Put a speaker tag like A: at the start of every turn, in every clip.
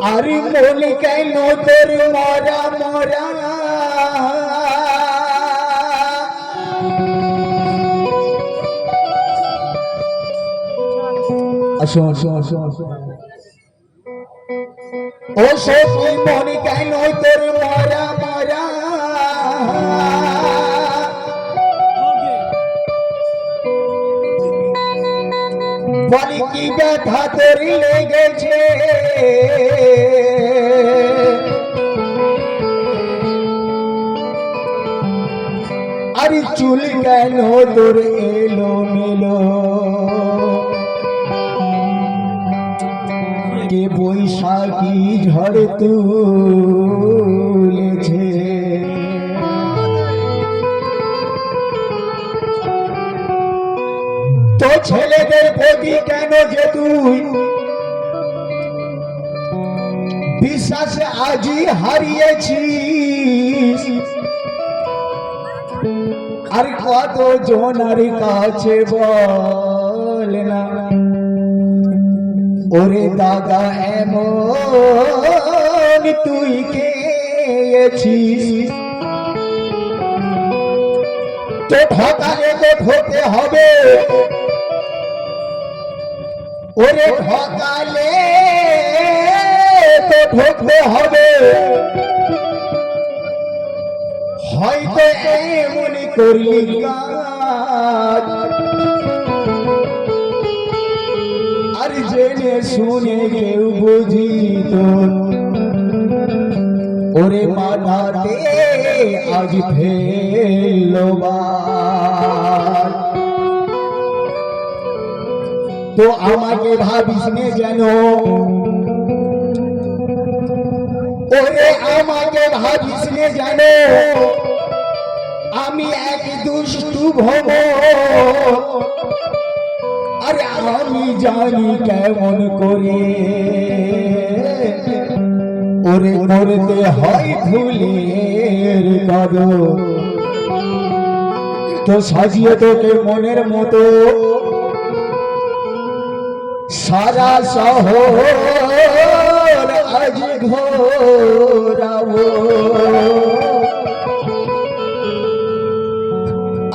A: আরে মন কেন তোর মরা মরা আসো আসো আসো আসো ও সখী মন কেন তোর মরা মরা বলি কি ব্যথা তোর লেগেছে আরে চুল কেন তোর এলো মেলো কে বৈশাখী ঝড় তুলেছে তো ছেলেদের প্রতি কেন যে তুই বিশ্বাস আজই হারিয়েছিস আর কত জনার কাছে বল না ওরে দাদা এমন তুই কেছিস তো ঠকালে তো ঠকে হবে ওরে ঠকালে তো ঠকতে হবে হয়তো এমন করলি কাজ আর জেনে শুনে কেউ বুঝিত ওরে মাথাতে আজ ফেললো তো আমাকে ভাবিস নে যেন ওরে আমাকে ভাবিস নে যেন আমি এক দুষ্টু ভব আরে আমি জানি কেমন করে ওরে করতে হয় ফুলের কদর তো সাজিয়ে তোকে মনের মতো সারা শহর আজ ঘোরাবো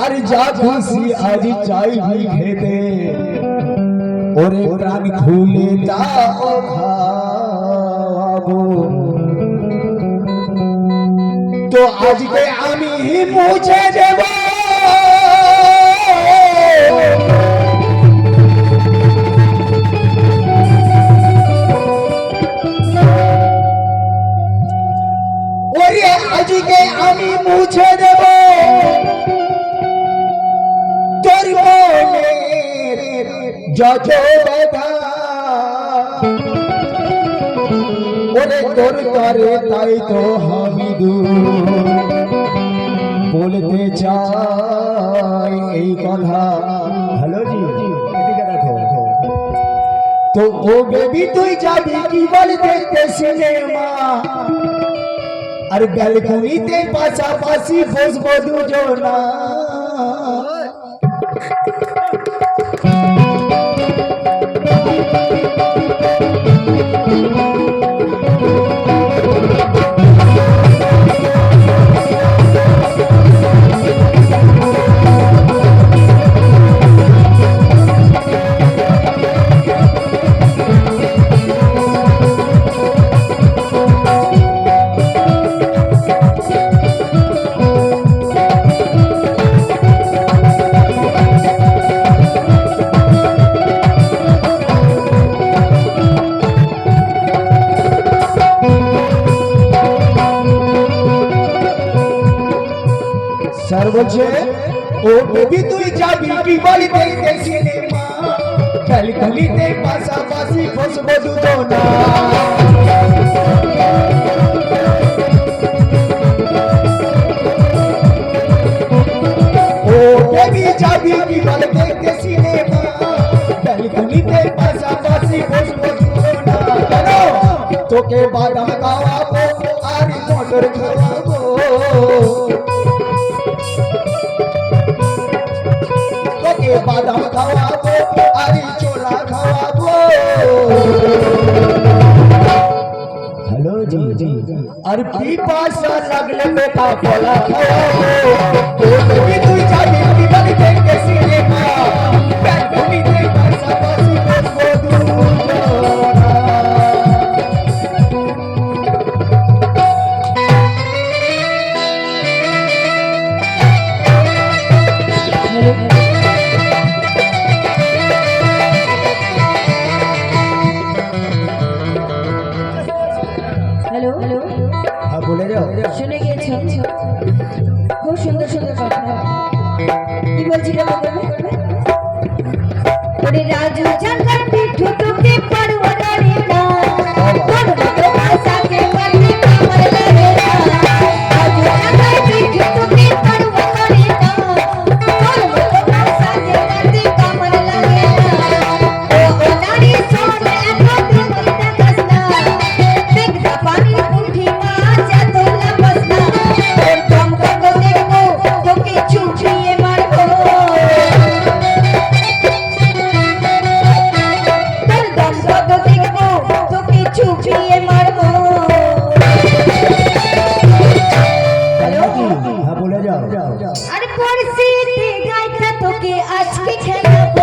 A: আর যা খুশি আজ চাইবি খেতে ওরে প্রাণ খুলে দাও খাওয়াবো তো আজকে আমি মুছে দেব ওরে আজকে আমি মুছে দেব তোর মনের যত ব্যথা ওরে তোর তরে তাই তো আমি বলতে চাই এই কথা। হ্যালো জি, এদিকে দেখো। তো ও বেবি তুই যাবি কি বল দেখতে সিনেমা, আর ব্যালকনিতে পাশাপাশি বসবো দুজনা। স্যার বলছে ও বেবি তুই যাবি কি বলি দেখতে সিনেমা, ব্যালকনিতে পাশাপাশি বসবো দুজনা। ও বেবি যাবি কি বলি দেখতে সিনেমা, ব্যালকনিতে পাশাপাশি বসবো দুজনা। তোকে বাদাম খাওয়াবো আর মটর খাওয়াবো, বাদাম খাওয়াবো আর ছোলা খাওয়াবো। হ্যালো জি, আর পিপাসা লাগলে বেটা কলা খাওয়াবো। তুই যাবি কি বলি দেখতে সিনেমা, ব্যালকনিতে পাশাপাশি বসবো দুজনা।
B: হ্যালো হ্যালো,
A: হ্যাঁ বলে যাও।
B: শুনে গিয়েছ? খুব সুন্দর সুন্দর কথা। কি বলছিল? ওরে রাজু জানকার পিঠু তোকে পারবো না রে না, তোর মতো ভাষাকে বলতে আমার লাগে না। রাজু জানকার পিঠু তোকে পারবো না রে না, তোর মতো ভাষাকে বলতে আমার লাগে না। ও নারী সোনে এত মরতে কাসনা, দেখতে পানি মুঠি মাছ এত লাপস না। তোর দম কত দেখবো তোকে চুপিয়ে মারবো, তোর দম কত দেখবো তোকে চুপিয়ে মারবো। হ্যালো,
A: হ্যাঁ বলে যাও।
B: আরে পরিস্থিতি গাইতে তোকে আজকে খেলাবো।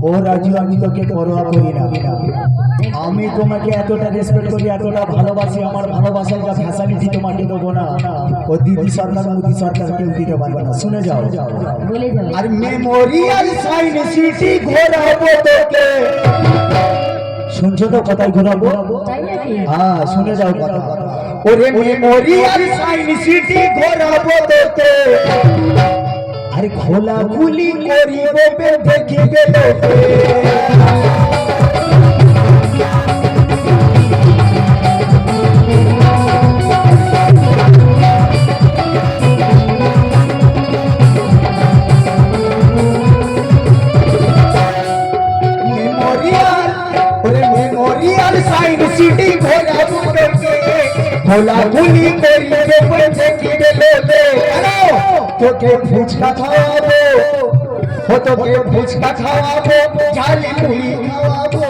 A: ও রাজু আমি তোকে পরোয়া করি না, আমি তোমাকে এতটা রেসপেক্ট করি, এতটা ভালোবাসি, আমার ভালোবাসার যা ফ্যাসিলিটি তোমাকে দেবো না ও দিদি সরকার মোদি সরকার কেউ দিতে পারবে না। শুনে যাও,
B: বলে যাও।
A: আর মেমোরিয়াল সাইন সিটি ঘোরাবো তোকে, শুনছো তো কথাই ঘোরাবো?
B: তাই নাকি?
A: হ্যাঁ শুনে যাও কথা। ওরে মেমোরিয়াল সাইন সিটি ঘোরাবো তোকে, আরে খোলা খুলি করিব দেখিবে লোকে। মেমোরিয়াল সাইন সিটি ঘোরাবো তোকে, খোলা খুলি করিবে দেখিবে লোকে। তোকে ফুচকা খাওয়াবো, ও তোকে ফুচকা খাওয়াবো, ঝালি মুড়ি খাওয়াবো,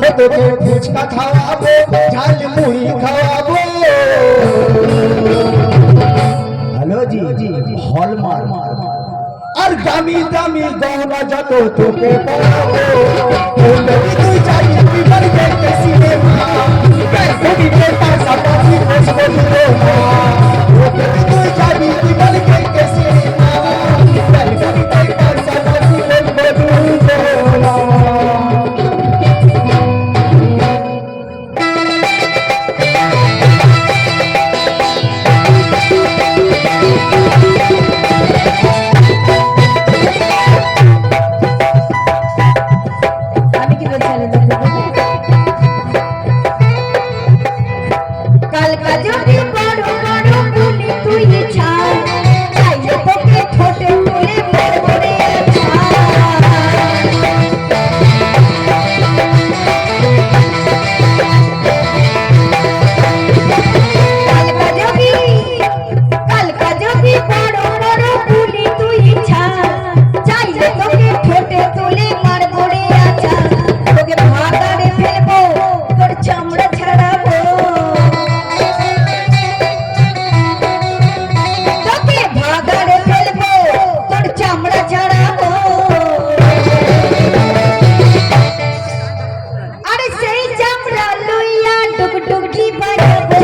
A: ও তোকে ফুচকা খাওয়াবো, ঝাল মুড়ি খাওয়াবো। হ্যালো জি, হলমার্ক আর দামি দামি গহনা যত তোকে পরাবো। তুই চাই বিবার দেখতে সিনেমা, গাইতে পাশাপাশি বসবো দুটো মা। তুই চাই বিবার দেখতে সিনেমা, গাইতে পাশাপাশি বসবো দুটো মা।
B: আমি কি বলছি? কালকা যদি বড় বড় বলি তুই ছাড়, চাইলে তোকে ঠোঁটে তুলে মারবো রে কালকা যদি বড় বড় বলি তুই ছাড়, চাইলে তোকে ঠোঁটে তুলে মারবো রে আচ্ছা। তোকে ভাগাড়ে ফেলবো, তোর চামড়া ছাড়াবো, তোকে ভাগাড়ে ফেলবো, তোর চামড়া ছাড়াবো। আরে সেই চামড়া লইয়া ডুগডুগি বাজাবো,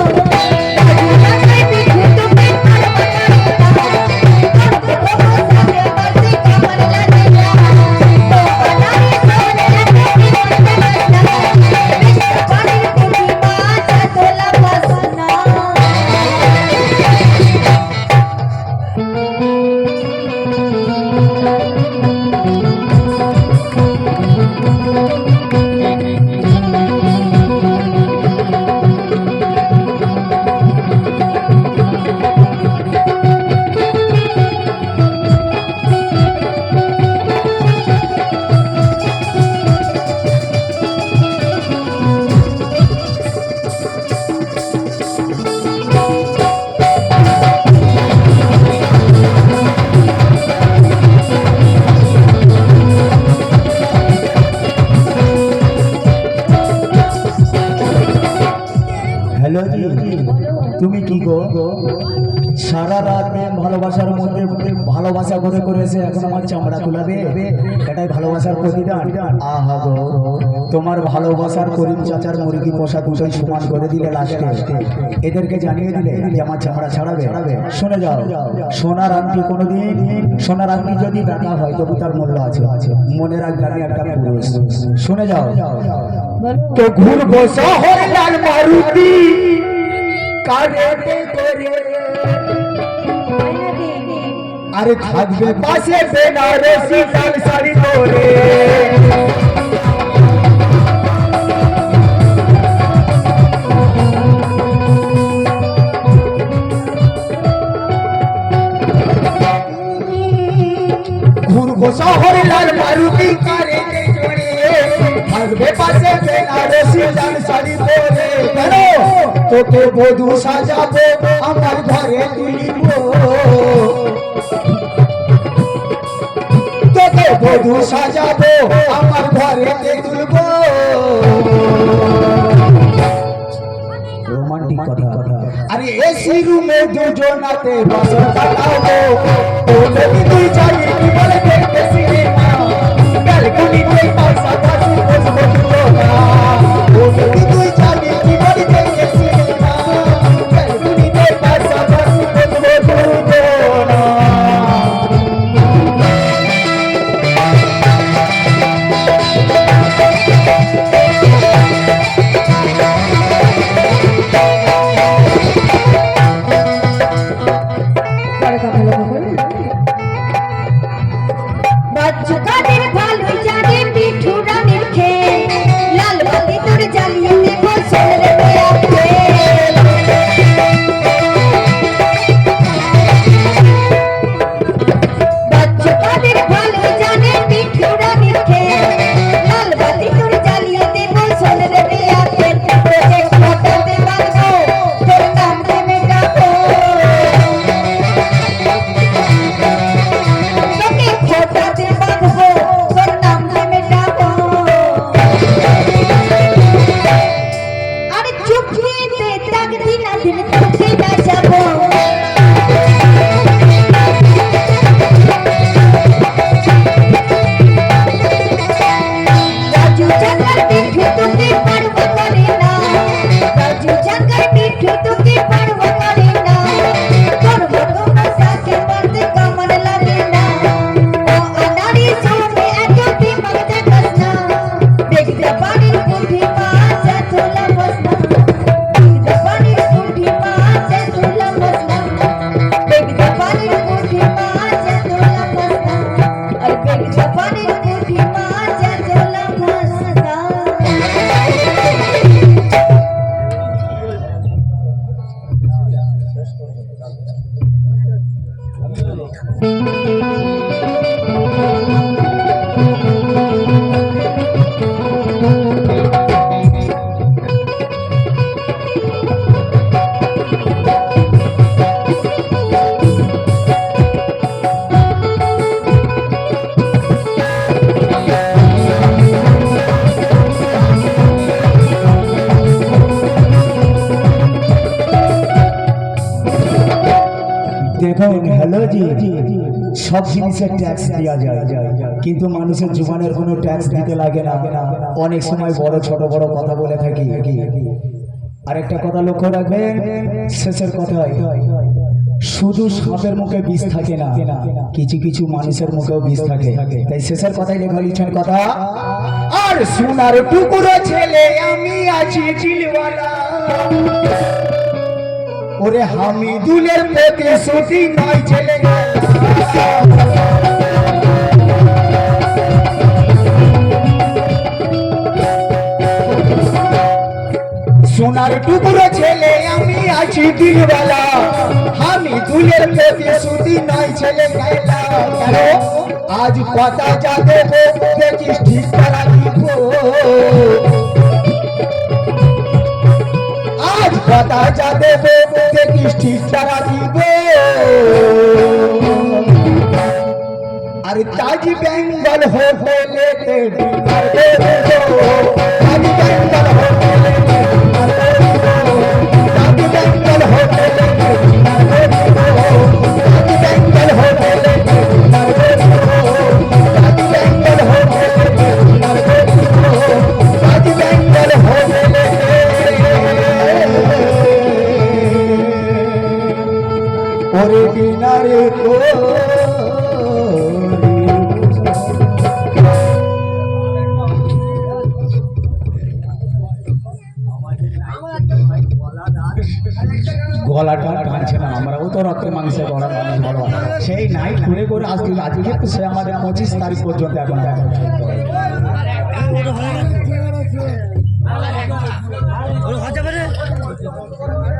A: হ্যালো জি, তুমি কি গো সারা রাত ভালোবাসার মধ্যে ভালোবাসা করে করেছে, এখন আমার চামড়া তুলাবে? এটাই ভালোবাসার প্রতিদান? আহা গো, তোমার ভালোবাসার করিম চাচার মুরগি পোষা দুটোই সমান করে দিলে লাস্টে এদেরকে জানিয়ে দিলে যে আমার চামড়া ছাড়াবে। শুনে যাও, সোনার আংটি কোনোদিন, সোনার আংটি যদি দেখা হয় তবু তার মূল্য আছে। মনে রাখবে আমি একটা পুরুষ। শুনে যাও, তো ঘুরবো শহর লাল মারুতি কারেতে করে, আরে থাকবে পাশে বেনারসি লাল শাড়ি পরে। ঘুরবো শহর লাল মারুতি কারেতে করে, থাকবে পাশে বেনারসি লাল শাড়ি পরে। তোকে বধূ সাজাবো, আমার ঘরে তুলিব, তোকে বধূ সাজাবো, আমার ঘরে তুলব। রোমান্টিক কথা। আরে এসি রুমে দুজনাতে বাসর কাটাবো, তুই চাইলে কি বলে দেখতে সিনেমা, ব্যালকনিতে পাশাপাশি বসবো দুটো না। তুই চাইলে কি বলে দেখতে সিনেমা, ব্যালকনিতে পাশাপাশি বসবো দুটো না। সব জিনিসের ট্যাক্স দেওয়া যায়, কিন্তু মানুষের জীবনের কোনো ট্যাক্স দিতে লাগে না। অনেক সময় বড় ছোট বড় কথা বলে থাকি। আরেকটা কথা লক্ষ্য রাখবেন, শেষের কথায় শুধু সাপের মুখে বিষ থাকে না, কিছু কিছু মানুষের মুখেও বিষ থাকে। তাই শেষের কথায় লেখা লিখছেন কথা, আর সোনার টুকরো ছেলে আমি আছি চিলওয়ালা, ওরে হামিদুলের প্রতিশ্রুতি নয় ছেলে। সোনার টুকরো ছেলে আমি আছি দিলওয়ালা, হামিদুলের প্রতিশ্রুতি নয় ছেলে খেলা। কেন আজ কথা যা দেবো দেখিস ঠিক করা দিব, আজ কথা যা দেবো দেখিস ঠিক করা দিব। আরে তাজ বেঙ্গল হোটেলে ডিনার দেব, তাজ বেঙ্গল হোটেলে ওরে ডিনারে গলাটা টানছে না, আমরাও তো রক্তের মাংসের গড়া মানুষ বড়, সেই নাইট ঘুরে করে আজকে তো সে আমাদের 25 তারিখ পর্যন্ত এখন